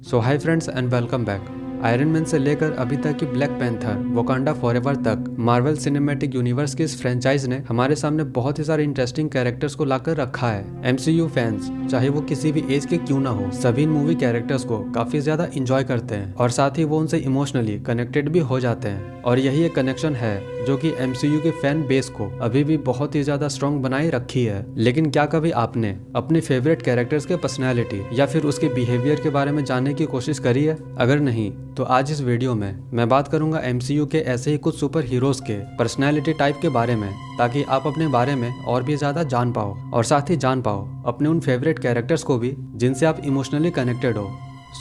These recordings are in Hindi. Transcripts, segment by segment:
So hi friends and welcome back. Iron man से लेकर अभी तक की ब्लैक पैंथर, वकांडा फॉरएवर तक मार्वल सिनेमैटिक यूनिवर्स की इस फ्रेंचाइज ने हमारे सामने बहुत ही सारे इंटरेस्टिंग कैरेक्टर्स को लाकर रखा है। एमसीयू फैंस चाहे वो किसी भी एज के क्यों ना हो, सभी मूवी कैरेक्टर्स को काफी ज्यादा इंजॉय करते हैं और साथ ही वो उनसे इमोशनली कनेक्टेड भी हो जाते हैं। और यही एक कनेक्शन है जो कि एमसीयू के फैन बेस को अभी भी बहुत ही ज्यादा स्ट्रॉन्ग बनाए रखी है। लेकिन क्या कभी आपने अपने फेवरेट कैरेक्टर्स के पर्सनैलिटी या फिर उसके बिहेवियर के बारे में जानने की कोशिश करी है? अगर नहीं तो आज इस वीडियो में मैं बात करूंगा एमसीयू के ऐसे ही कुछ सुपर हीरोज के पर्सनैलिटी टाइप के बारे में, ताकि आप अपने बारे में और भी ज्यादा जान पाओ और साथ ही जान पाओ अपने उन फेवरेट कैरेक्टर्स को भी जिनसे आप इमोशनली कनेक्टेड हो।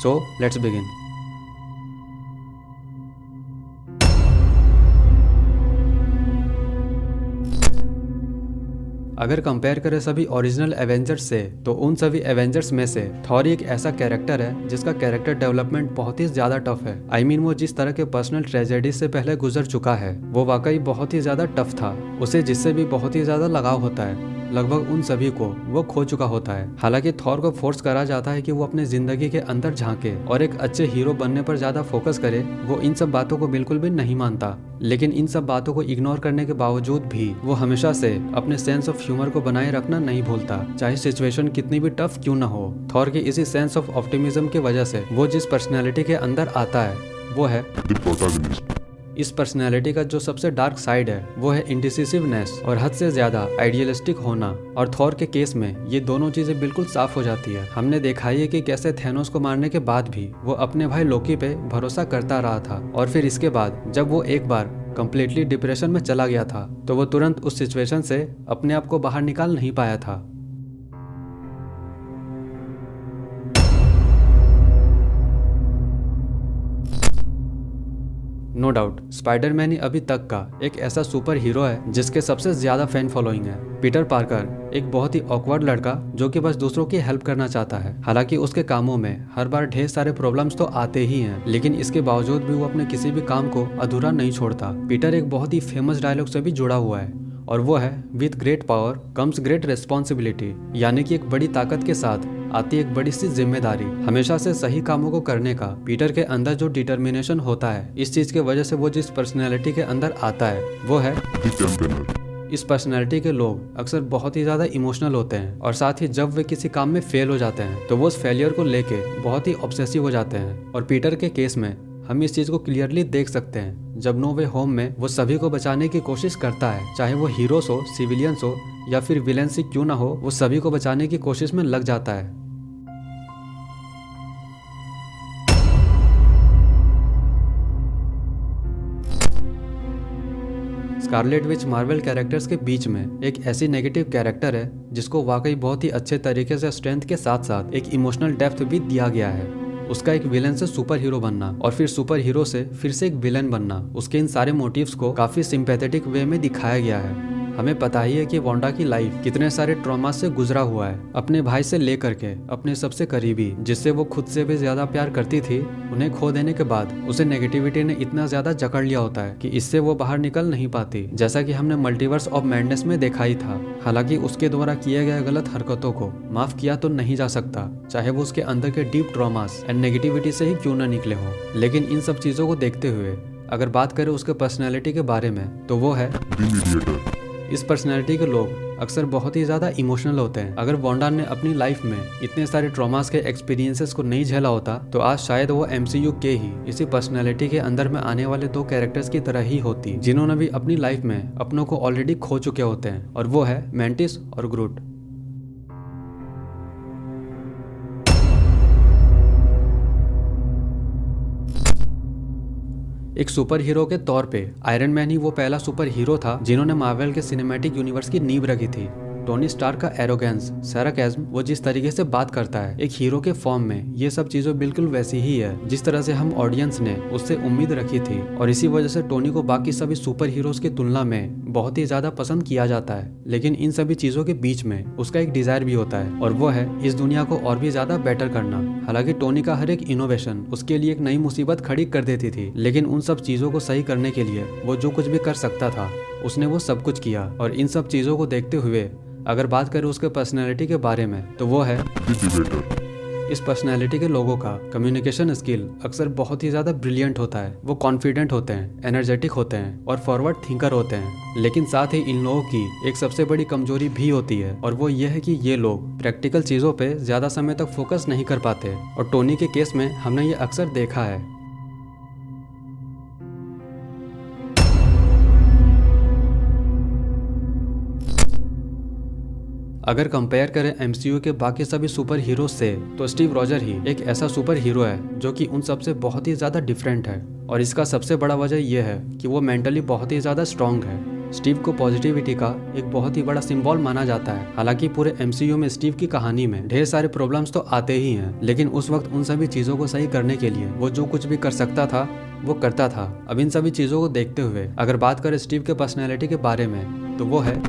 So let's begin. अगर कंपेयर करें सभी ओरिजिनल एवेंजर्स से, तो उन सभी एवेंजर्स में से थॉर एक ऐसा कैरेक्टर है जिसका कैरेक्टर डेवलपमेंट बहुत ही ज्यादा टफ है। I mean, वो जिस तरह के पर्सनल ट्रेजेडी से पहले गुजर चुका है वो वाकई बहुत ही ज्यादा टफ था। उसे जिससे भी बहुत ही ज्यादा लगाव होता है, लगभग उन सभी को वो खो चुका होता है। हालांकि थॉर को फोर्स करा जाता है कि वो अपने जिंदगी के अंदर झांके और एक अच्छे हीरो बनने पर ज्यादा फोकस करे। वो इन सब बातों को बिल्कुल भी नहीं मानता, लेकिन इन सब बातों को इग्नोर करने के बावजूद भी वो हमेशा से अपने सेंस ऑफ ह्यूमर को बनाए रखना नहीं भूलता, चाहे सिचुएशन कितनी भी टफ क्यों ना हो। थॉर की इसी सेंस ऑफ ऑप्टिमिज्म की वजह से वो जिस पर्सनैलिटी के अंदर आता है वो है द प्रोटैगनिस्ट। इस पर्सनैलिटी का जो सबसे डार्क साइड है वो है इंडिसिसिवनेस और हद से ज्यादा आइडियलिस्टिक होना। और थॉर के केस में ये दोनों चीजें बिल्कुल साफ हो जाती है। हमने देखा ही है कि कैसे थैनोस को मारने के बाद भी वो अपने भाई लोकी पे भरोसा करता रहा था, और फिर इसके बाद जब वो एक बार कंप्लीटली डिप्रेशन में चला गया था तो वो तुरंत उस सिचुएशन से अपने आप को बाहर निकाल नहीं पाया था। नो डाउट स्पाइडरमैन ही अभी तक का एक ऐसा सुपर हीरो है जिसके सबसे ज्यादा फैन फॉलोइंग है। पीटर पार्कर एक बहुत ही ऑकवर्ड लड़का जो कि बस दूसरों की हेल्प करना चाहता है। हालांकि उसके कामों में हर बार ढेर सारे प्रॉब्लम्स तो आते ही हैं, लेकिन इसके बावजूद भी वो अपने किसी भी काम को अधूरा नहीं छोड़ता। पीटर एक बहुत ही फेमस डायलॉग से भी जुड़ा हुआ है और वो है with great power comes great responsibility, यानी कि एक बड़ी ताकत के साथ आती एक बड़ी सी जिम्मेदारी। हमेशा से सही कामों को करने का पीटर के अंदर जो डिटर्मिनेशन होता है, इस चीज की वजह से वो जिस पर्सनैलिटी के अंदर आता है वो है द कैंपेनर। इस पर्सनैलिटी के लोग अक्सर बहुत ही ज्यादा इमोशनल होते हैं और साथ ही जब वे किसी काम में फेल हो जाते हैं तो वो उस फेलियर को लेके बहुत ही ऑब्सेसिव हो जाते हैं। और पीटर के केस में हम इस चीज को क्लियरली देख सकते हैं जब नो वे होम में वो सभी को बचाने की कोशिश करता है, चाहे वो हीरोज हो, सिविलियंस हो या फिर विलेंस ही क्यों ना हो, वो सभी को बचाने की कोशिश में लग जाता है। स्कारलेट विच मार्वल कैरेक्टर्स के बीच में एक ऐसी नेगेटिव कैरेक्टर है जिसको वाकई बहुत ही अच्छे तरीके से स्ट्रेंथ के साथ साथ एक इमोशनल डेप्थ भी दिया गया है। उसका एक विलन से सुपर हीरो बनना और फिर सुपर हीरो से फिर से एक विलन बनना, उसके इन सारे मोटिव्स को काफी सिंपैथेटिक वे में दिखाया गया है। हमें पता ही है कि वांडा की लाइफ कितने सारे ट्रॉमा से गुजरा हुआ है, अपने भाई से लेकर के अपने सबसे करीबी जिससे वो खुद से भी ज्यादा प्यार करती थी, उन्हें खो देने के बाद उसे नेगेटिविटी ने इतना ज्यादा जकड़ लिया होता है कि इससे वो बाहर निकल नहीं पाती, जैसा कि हमने मल्टीवर्स ऑफ मैडनेस में देखा ही था। हालांकि उसके द्वारा किए गए गलत हरकतों को माफ किया तो नहीं जा सकता, चाहे वो उसके अंदर के डीप ट्रॉमास एंड नेगेटिविटी से ही क्यों न निकले हों। लेकिन इन सब चीजों को देखते हुए अगर बात करें उसके पर्सनैलिटी के बारे में तो वो है इस पर्सनैलिटी के लोग अक्सर बहुत ही ज़्यादा इमोशनल होते हैं। अगर वांडा ने अपनी लाइफ में इतने सारे ट्रॉमास के एक्सपीरियंसेस को नहीं झेला होता तो आज शायद वो एमसीयू के ही इसी पर्सनैलिटी के अंदर में आने वाले दो कैरेक्टर्स की तरह ही होती, जिन्होंने भी अपनी लाइफ में अपनों को ऑलरेडी खो चुके होते हैं, और वो है मैंटिस और ग्रूट। एक सुपर हीरो के तौर पे आयरन मैन ही वो पहला सुपर हीरो था जिन्होंने मार्वल के सिनेमैटिक यूनिवर्स की नींव रखी थी। टोनी स्टार्क का एरोगेंस, सरकाज़्म, वो जिस तरीके से बात करता है एक हीरो के फॉर्म में, ये सब चीजें बिल्कुल वैसी ही है जिस तरह से हम ऑडियंस ने उससे उम्मीद रखी थी। और इसी वजह से टोनी को बाकी सभी सुपर हीरोज की तुलना में बहुत ही ज्यादा पसंद किया जाता है। लेकिन इन सभी चीजों के बीच में उसका एक डिजायर भी होता है और वो है इस दुनिया को और भी ज्यादा बेटर करना। हालांकि टोनी का हर एक इनोवेशन उसके लिए एक नई मुसीबत खड़ी कर देती थी, लेकिन उन सब चीजों को सही करने के लिए वो जो कुछ भी कर सकता था उसने वो सब कुछ किया। और इन सब चीजों को देखते हुए अगर बात करें उसके पर्सनैलिटी के बारे में तो वो है इस पर्सनैलिटी के लोगों का कम्युनिकेशन स्किल अक्सर बहुत ही ज़्यादा ब्रिलियंट होता है। वो कॉन्फिडेंट होते हैं, एनर्जेटिक होते हैं और फॉरवर्ड थिंकर होते हैं। लेकिन साथ ही इन लोगों की एक सबसे बड़ी कमजोरी भी होती है और वो ये है कि ये लोग प्रैक्टिकल चीज़ों पे ज़्यादा समय तक फोकस नहीं कर पाते और टोनी के केस में हमने ये अक्सर देखा है। अगर कंपेयर करें एमसीयू के बाकी सभी सुपर हीरो से तो स्टीव रॉजर ही एक ऐसा सुपर हीरो है जो कि उन सबसे बहुत ही ज़्यादा डिफरेंट है और इसका सबसे बड़ा वजह यह है कि वो मेंटली बहुत ही ज़्यादा स्ट्रांग है। स्टीव को पॉजिटिविटी का एक बहुत ही बड़ा सिंबल माना जाता है। हालांकि पूरे एमसीयू में स्टीव की कहानी में ढेर सारे प्रॉब्लम्स तो आते ही हैं, लेकिन उस वक्त उन सभी चीज़ों को सही करने के लिए वो जो कुछ भी कर सकता था वो करता था। अब इन सभी चीज़ों को देखते हुए अगर बात करें स्टीव के पर्सनैलिटी के बारे में तो वो है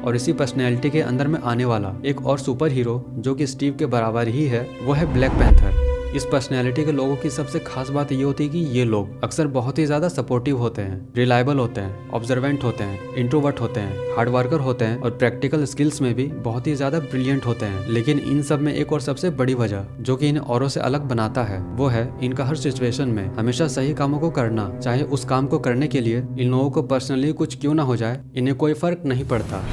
और इसी पर्सनैलिटी के अंदर में आने वाला एक और सुपर हीरो जो कि स्टीव के बराबर ही है वो है ब्लैक पैंथर। इस पर्सनैलिटी के लोगों की सबसे खास बात ये होती है कि ये लोग अक्सर बहुत ही ज़्यादा सपोर्टिव होते हैं, रिलायबल होते हैं, ऑब्जर्वेंट होते हैं, इंट्रोवर्ट होते हैं, हार्ड वर्कर होते हैं और प्रैक्टिकल स्किल्स में भी बहुत ही ज़्यादा ब्रिलियंट होते हैं। लेकिन इन सब में एक और सबसे बड़ी वजह जो कि इन्हें औरों से अलग बनाता है वो है इनका हर सिचुएशन में हमेशा सही कामों को करना। चाहे उस काम को करने के लिए इन लोगों को पर्सनली कुछ क्यों ना हो जाए, इन्हें कोई फर्क नहीं पड़ता।